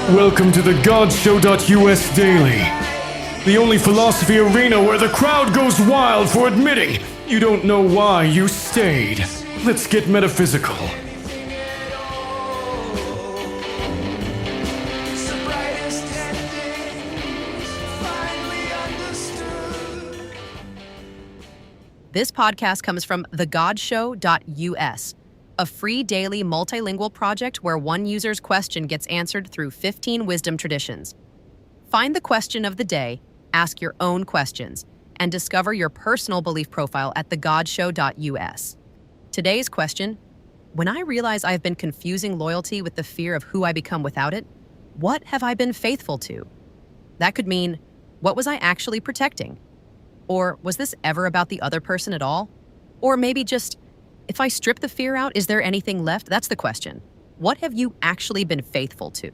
Welcome to the GodShow.us Daily, the only philosophy arena where the crowd goes wild for admitting you don't know why you stayed. Let's get metaphysical. This podcast comes from thegodshow.us, a free daily multilingual project where one user's question gets answered through 15 wisdom traditions. Find the question of the day, ask your own questions, and discover your personal belief profile at thegodshow.us. Today's question: when I realize I've been confusing loyalty with the fear of who I become without it, what have I been faithful to? That could mean, what was I actually protecting? Or was this ever about the other person at all? Or maybe just, if I strip the fear out, is there anything left? That's the question. What have you actually been faithful to?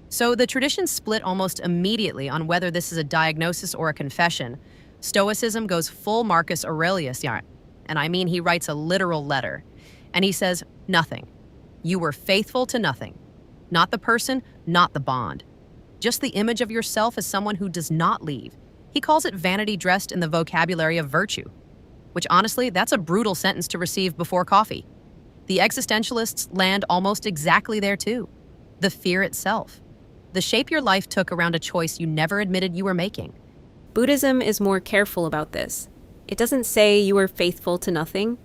So the traditions split almost immediately on whether this is a diagnosis or a confession. Stoicism goes full Marcus Aurelius, and I mean he writes a literal letter. And he says, nothing. You were faithful to nothing. Not the person, not the bond. Just the image of yourself as someone who does not leave. He calls it vanity dressed in the vocabulary of virtue, which honestly, that's a brutal sentence to receive before coffee. The existentialists land almost exactly there too. The fear itself. The shape your life took around a choice you never admitted you were making. Buddhism is more careful about this. It doesn't say you are faithful to nothing.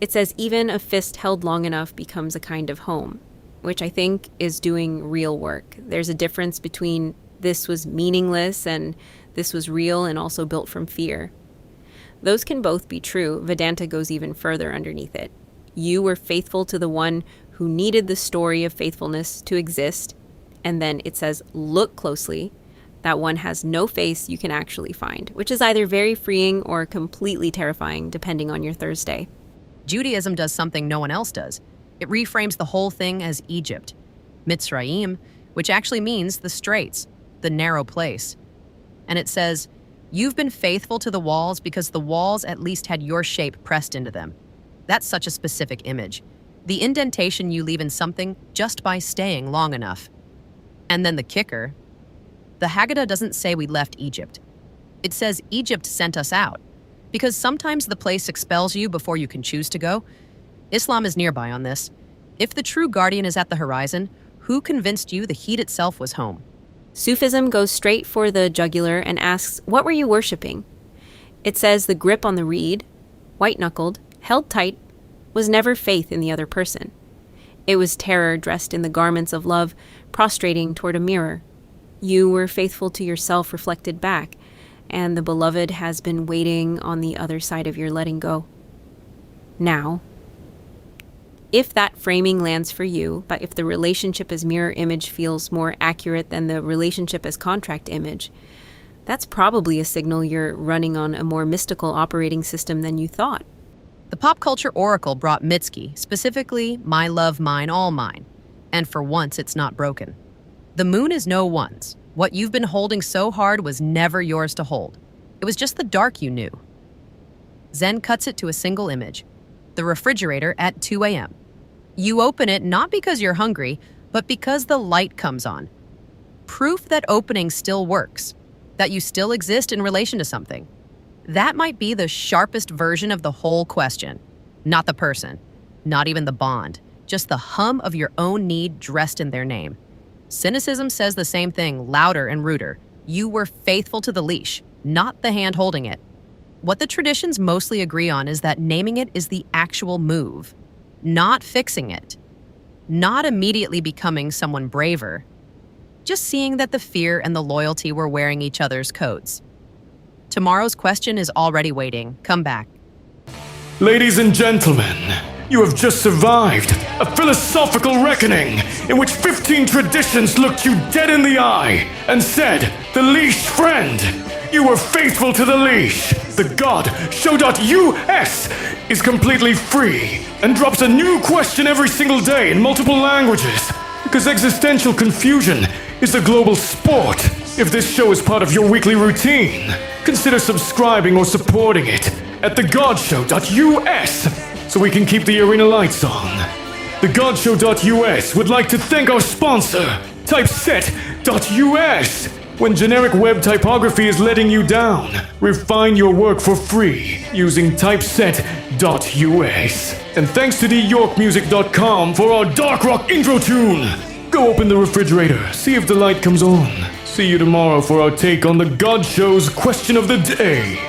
It says even a fist held long enough becomes a kind of home, which I think is doing real work. There's a difference between this was meaningless and this was real and also built from fear. Those can both be true. Vedanta goes even further underneath it. You were faithful to the one who needed the story of faithfulness to exist. And then it says, look closely. That one has no face you can actually find, which is either very freeing or completely terrifying, depending on your Thursday. Judaism does something no one else does. It reframes the whole thing as Egypt. Mitzrayim, which actually means the straits, the narrow place. And it says, you've been faithful to the walls because the walls at least had your shape pressed into them. That's such a specific image. The indentation you leave in something just by staying long enough. And then the kicker, the Haggadah doesn't say we left Egypt. It says Egypt sent us out. Because sometimes the place expels you before you can choose to go. Islam is nearby on this. If the true guardian is at the horizon, who convinced you the heat itself was home? Sufism goes straight for the jugular and asks, what were you worshipping? It says the grip on the reed, white-knuckled, held tight, was never faith in the other person. It was terror dressed in the garments of love, prostrating toward a mirror. You were faithful to yourself reflected back, and the beloved has been waiting on the other side of your letting go. Now, if that framing lands for you, but if the relationship as mirror image feels more accurate than the relationship as contract image, that's probably a signal you're running on a more mystical operating system than you thought. The pop culture oracle brought Mitski, specifically my love, mine, all mine. And for once, it's not broken. The moon is no one's. What you've been holding so hard was never yours to hold. It was just the dark you knew. Zen cuts it to a single image. The refrigerator at 2 a.m. You open it not because you're hungry, but because the light comes on. Proof that opening still works, that you still exist in relation to something. That might be the sharpest version of the whole question. Not the person, not even the bond, just the hum of your own need dressed in their name. Cynicism says the same thing, louder and ruder. You were faithful to the leash, not the hand holding it. What the traditions mostly agree on is that naming it is the actual move, not fixing it, not immediately becoming someone braver, just seeing that the fear and the loyalty were wearing each other's coats. Tomorrow's question is already waiting. Come back. Ladies and gentlemen, you have just survived a philosophical reckoning in which 15 traditions looked you dead in the eye and said, the leash friend, you were faithful to the leash. The GodShow.us is completely free and drops a new question every single day in multiple languages because existential confusion is a global sport. If this show is part of your weekly routine, consider subscribing or supporting it at thegodshow.us so we can keep the arena lights on. TheGodShow.us would like to thank our sponsor, Typeset.us. When generic web typography is letting you down, refine your work for free using Typeset.us. And thanks to theyorkmusic.com for our dark rock intro tune. Go open the refrigerator, see if the light comes on. See you tomorrow for our take on the God Show's question of the day.